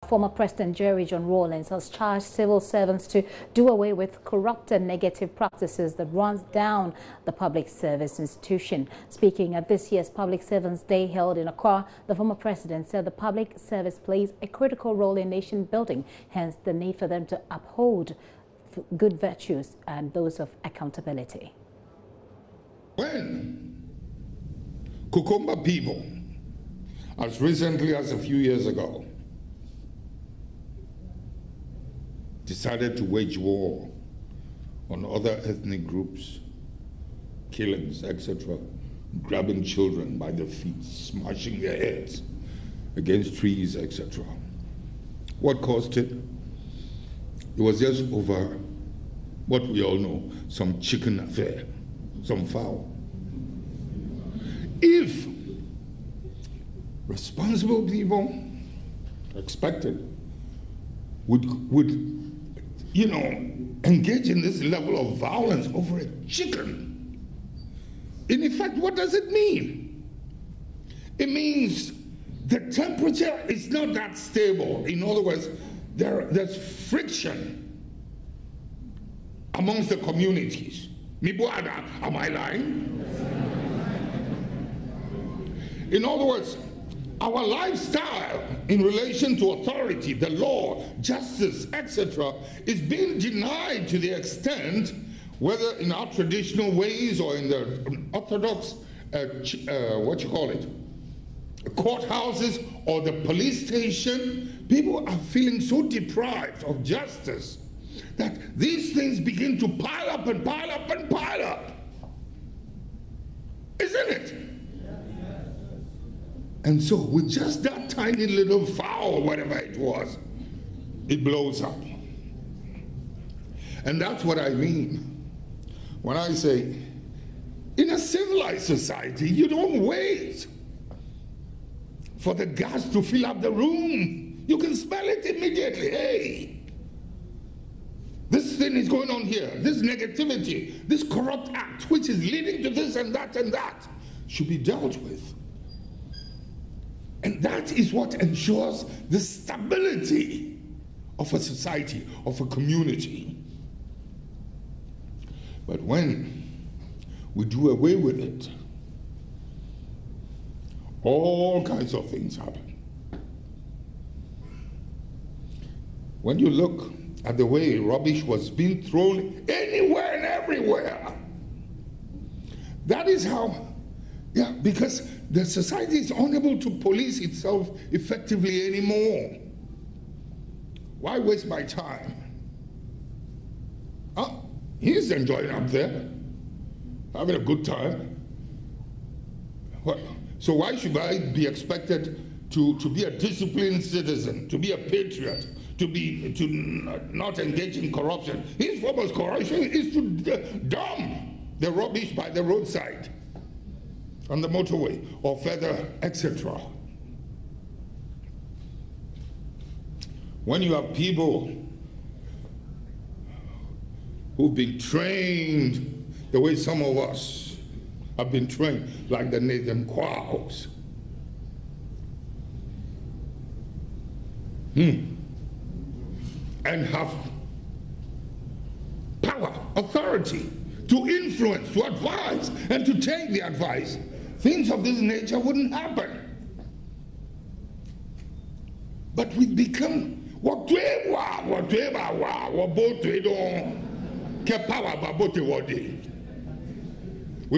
Former President Jerry John Rawlings has charged civil servants to do away with corrupt and negative practices that runs down the public service institution. Speaking at this year's Public Servants Day held in Accra, the former president said the public service plays a critical role in nation building, hence the need for them to uphold good virtues and those of accountability. When Kukumba people, as recently as a few years ago, decided to wage war on other ethnic groups, killings, etc., grabbing children by the feet, smashing their heads against trees, etc. What caused it? It was just over what we all know, some chicken affair, some fowl. If responsible people expected would engage in this level of violence over a chicken, in effect, what does it mean? It means the temperature is not that stable. In other words, there's friction amongst the communities. Am I lying? In other words, our lifestyle in relation to authority, the law, justice, etc., is being denied to the extent, whether in our traditional ways or in the orthodox, courthouses or the police station, people are feeling so deprived of justice that these things begin to pile up and pile up and pile up. Isn't it? And so with just that tiny little foul, whatever it was, it blows up. And that's what I mean when I say, in a civilized society, you don't wait for the gas to fill up the room. You can smell it immediately. Hey, this thing is going on here. This negativity, this corrupt act, which is leading to this and that, should be dealt with. And that is what ensures the stability of a society, of a community. But when we do away with it, all kinds of things happen. When you look at the way rubbish was being thrown anywhere and everywhere, that is how, because the society is unable to police itself effectively anymore. Why waste my time? He's enjoying up there, having a good time. What? So why should I be expected to be a disciplined citizen, to be a patriot, to not engage in corruption? His form of corruption is to dump the rubbish by the roadside, on the motorway, or further, etc. When you have people who've been trained the way some of us have been trained, like the Nathan Quaos, and have power, authority, to influence, to advise, and to take the advice, things of this nature wouldn't happen. But we become we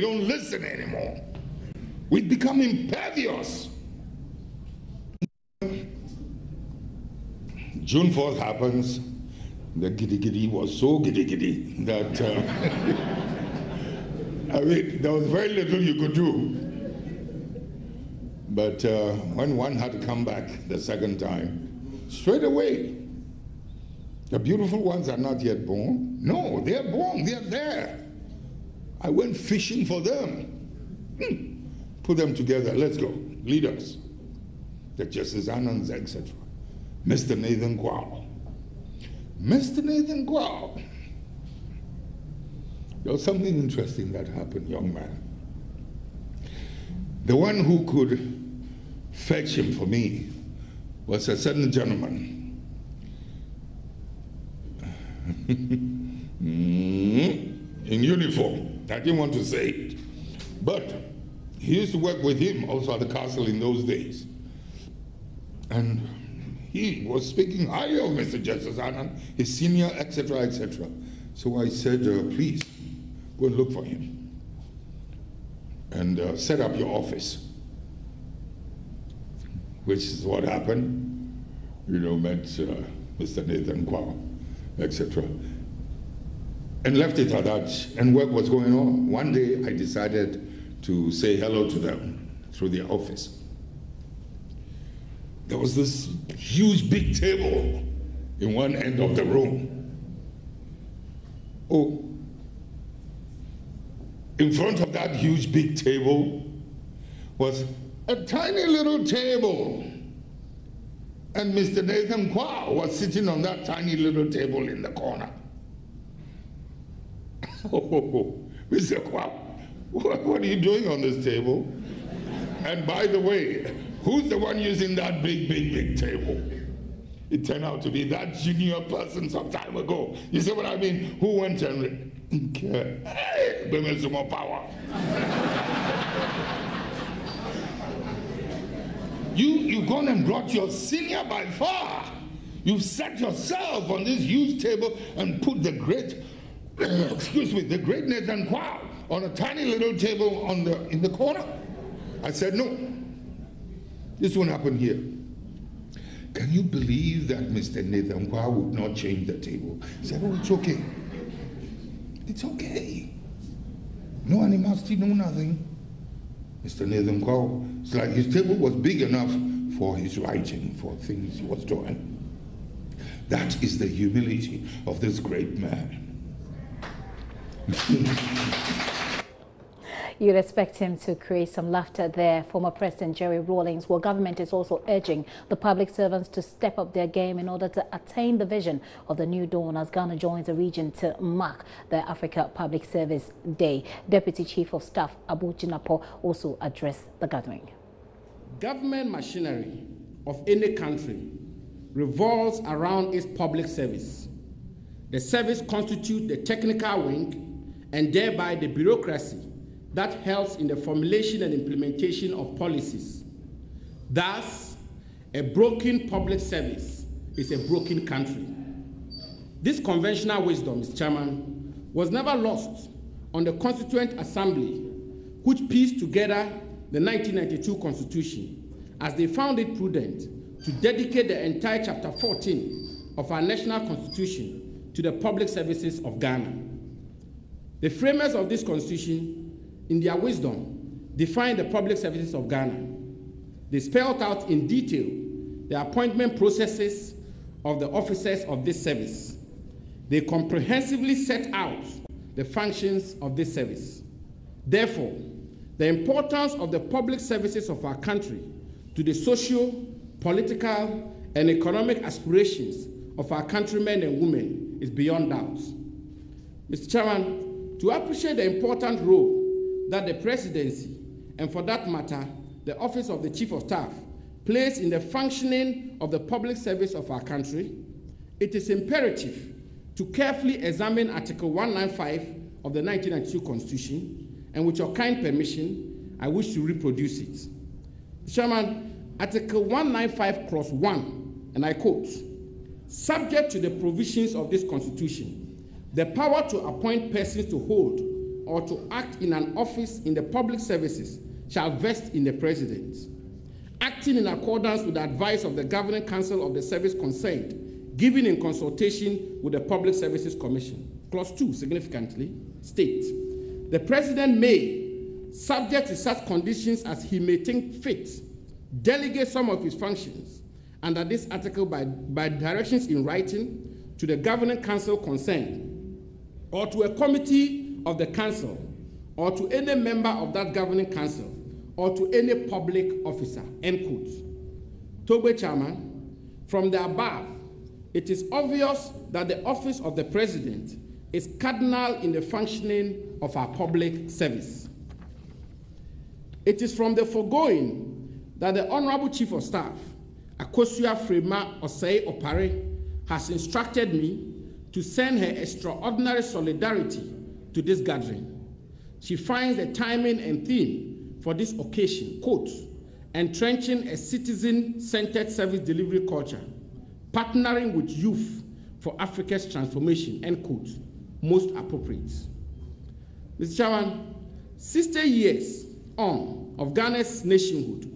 don't listen anymore. We become impervious. June 4th happens. The giddy was so giddy that I mean, there was very little you could do. But when one had to come back the second time, straight away, the beautiful ones are not yet born. No, they're born, they're there. I went fishing for them. Put them together, let's go. Leaders, the Justice Anands, etc. Mr. Nathan Quao. Mr. Nathan Quao. There was something interesting that happened, young man. The one who could fetch him for me was a certain gentleman in uniform. I didn't want to say it. But he used to work with him also at the castle in those days. And he was speaking highly of Mr. Justice Annan, his senior, etc., etc. So I said, please, go and look for him. And set up your office. Which is what happened. Met Mr. Nathan Kwao, etc. And left it at that, and work was going on. One day I decided to say hello to them through their office. There was this huge big table in one end of the room. Oh, in front of that huge big table was a tiny little table. And Mr. Nathan Kwao was sitting on that tiny little table in the corner. Oh, Mr. Kwao, what are you doing on this table? And by the way, who's the one using that big table? It turned out to be that junior person some time ago. You see what I mean? Who went and hey, give me some more power. You've gone and brought your senior by far. You've sat yourself on this huge table and put the great, the great Nathan Kwao on a tiny little table in the corner. I said, no, this won't happen here. Can you believe that Mr. Nathan Kwao would not change the table? He said, oh, it's okay. It's okay. No animosity, no nothing. Mr. Nathan Kwao, it's like his table was big enough for his writing, for things he was doing. That is the humility of this great man. You'd expect him to create some laughter there. Former President Jerry Rawlings, well, government is also urging the public servants to step up their game in order to attain the vision of the new dawn as Ghana joins the region to mark the Africa Public Service Day. Deputy Chief of Staff Abu Jinapo also addressed the gathering. Government machinery of any country revolves around its public service. The service constitutes the technical wing and thereby the bureaucracy that helps in the formulation and implementation of policies. Thus, a broken public service is a broken country. This conventional wisdom, Mr. Chairman, was never lost on the Constituent Assembly, which pieced together the 1992 Constitution as they found it prudent to dedicate the entire Chapter 14 of our national Constitution to the public services of Ghana. The framers of this Constitution, in their wisdom, defined the public services of Ghana. They spelled out in detail the appointment processes of the officers of this service. They comprehensively set out the functions of this service. Therefore, the importance of the public services of our country to the social, political, and economic aspirations of our countrymen and women is beyond doubt. Mr. Chairman, to appreciate the important role that the presidency, and for that matter, the office of the Chief of Staff, plays in the functioning of the public service of our country, it is imperative to carefully examine Article 195 of the 1992 Constitution, and with your kind permission, I wish to reproduce it. Chairman, Article 195 Clause 1, and I quote, subject to the provisions of this Constitution, the power to appoint persons to hold or to act in an office in the public services shall vest in the President, acting in accordance with the advice of the Governing Council of the service concerned, given in consultation with the Public Services Commission. Clause 2, significantly, states, the President may, subject to such conditions as he may think fit, delegate some of his functions under this article by directions in writing to the Governing Council concerned, or to a committee of the council, or to any member of that governing council, or to any public officer, end quote. Togbe Chairman, from the above, it is obvious that the office of the President is cardinal in the functioning of our public service. It is from the foregoing that the Honorable Chief of Staff, Akosua Frema Osei Opare, has instructed me to send her extraordinary solidarity to this gathering. She finds the timing and theme for this occasion, quote, entrenching a citizen-centered service delivery culture, partnering with youth for Africa's transformation, end quote, most appropriate. Mr. Chairman, 60 years on of Ghana's nationhood,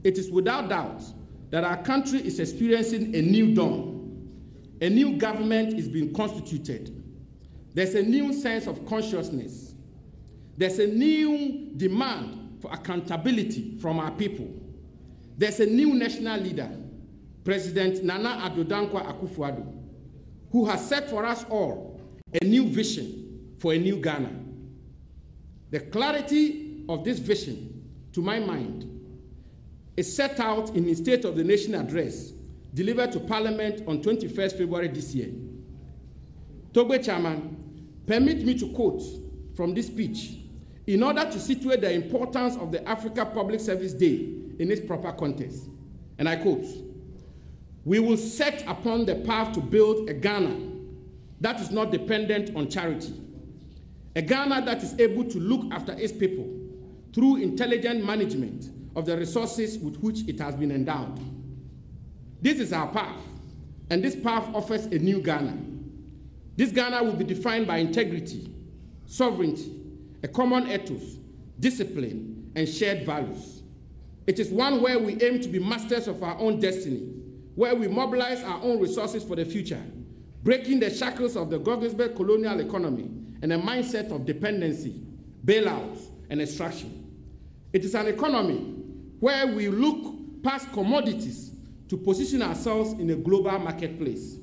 it is without doubt that our country is experiencing a new dawn. A new government is being constituted. There's a new sense of consciousness. There's a new demand for accountability from our people. There's a new national leader, President Nana Addo Dankwa Akufo-Addo, who has set for us all a new vision for a new Ghana. The clarity of this vision, to my mind, is set out in his State of the Nation address delivered to Parliament on 21st February this year. Togbe Chairman, permit me to quote from this speech in order to situate the importance of the Africa Public Service Day in its proper context. And I quote, "We will set upon the path to build a Ghana that is not dependent on charity, a Ghana that is able to look after its people through intelligent management of the resources with which it has been endowed. This is our path, and this path offers a new Ghana. This Ghana will be defined by integrity, sovereignty, a common ethos, discipline, and shared values. It is one where we aim to be masters of our own destiny, where we mobilize our own resources for the future, breaking the shackles of the Gogglesberg colonial economy and a mindset of dependency, bailouts, and extraction. It is an economy where we look past commodities to position ourselves in a global marketplace.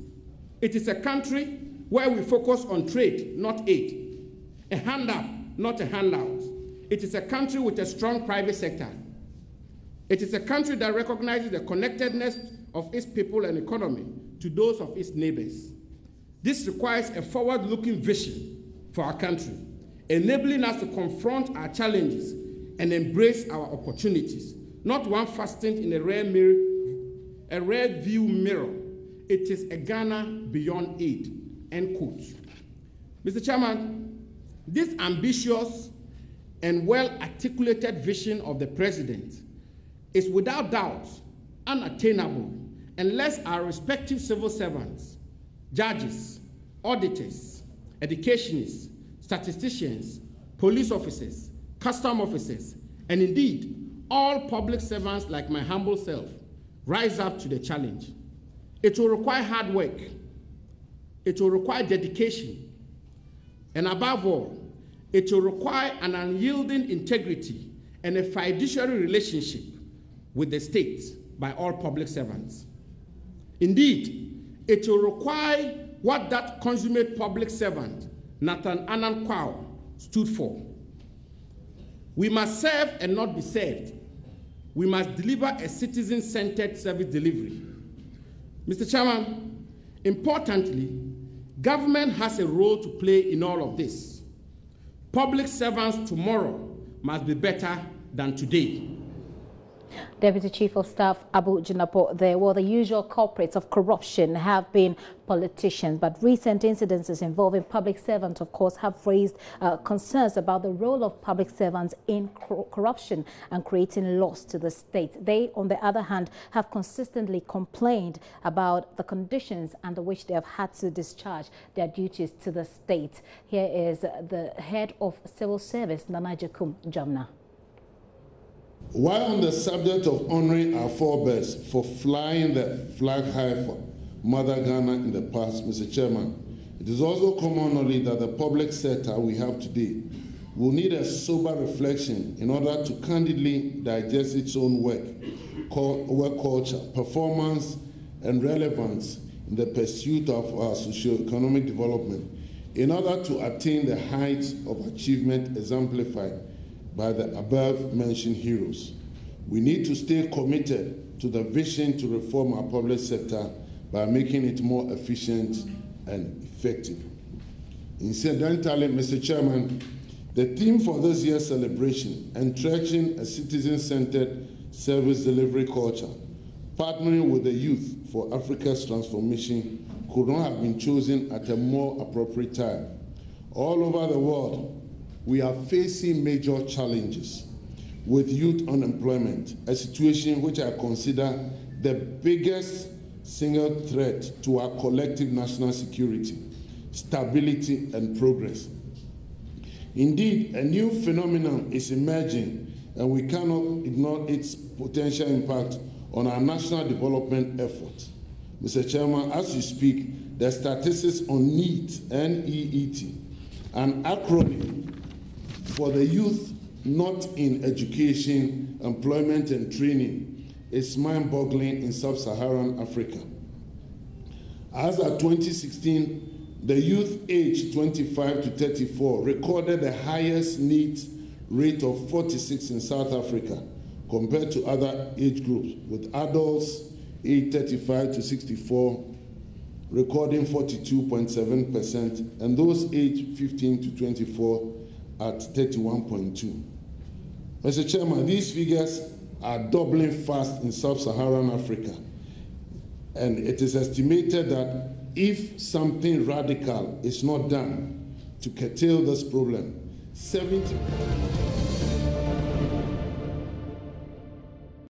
It is a country where we focus on trade, not aid, a hand up, not a handout. It is a country with a strong private sector. It is a country that recognizes the connectedness of its people and economy to those of its neighbors. This requires a forward-looking vision for our country, enabling us to confront our challenges and embrace our opportunities, not one fastened in a rear view mirror. It is a Ghana beyond aid, end quote. Mr. Chairman, this ambitious and well-articulated vision of the President is without doubt unattainable unless our respective civil servants, judges, auditors, educationists, statisticians, police officers, custom officers, and indeed all public servants like my humble self rise up to the challenge. It will require hard work. It will require dedication. And above all, it will require an unyielding integrity and a fiduciary relationship with the state by all public servants. Indeed, it will require what that consummate public servant, Nathan Annan Kwao, stood for. We must serve and not be served. We must deliver a citizen-centered service delivery. Mr. Chairman, importantly, government has a role to play in all of this. Public servants tomorrow must be better than today. Deputy Chief of Staff Abu Jinapo there. Well, the usual culprits of corruption have been politicians, but recent incidences involving public servants, of course, have raised concerns about the role of public servants in corruption and creating loss to the state. They, on the other hand, have consistently complained about the conditions under which they have had to discharge their duties to the state. Here is the head of civil service, Nana Jakum Jamna. While on the subject of honoring our forebears for flying the flag high for Mother Ghana in the past, Mr. Chairman, it is also common knowledge that the public sector we have today will need a sober reflection in order to candidly digest its own work culture, performance, and relevance in the pursuit of our socio-economic development in order to attain the heights of achievement exemplified by the above-mentioned heroes. We need to stay committed to the vision to reform our public sector by making it more efficient and effective. Incidentally, Mr. Chairman, the theme for this year's celebration, entrenching a citizen-centered service delivery culture, partnering with the youth for Africa's transformation, could not have been chosen at a more appropriate time. All over the world, we are facing major challenges with youth unemployment, a situation which I consider the biggest single threat to our collective national security, stability, and progress. Indeed, a new phenomenon is emerging, and we cannot ignore its potential impact on our national development efforts. Mr. Chairman, as you speak, the statistics on NEET, N-E-E-T, an acronym for the youth not in education, employment, and training, is mind-boggling in sub-Saharan Africa. As of 2016, the youth aged 25 to 34 recorded the highest NEET rate of 46 in South Africa compared to other age groups, with adults aged 35 to 64 recording 42.7%, and those aged 15 to 24 at 31.2%. Mr. Chairman, these figures are doubling fast in sub-Saharan Africa, and it is estimated that if something radical is not done to curtail this problem, 70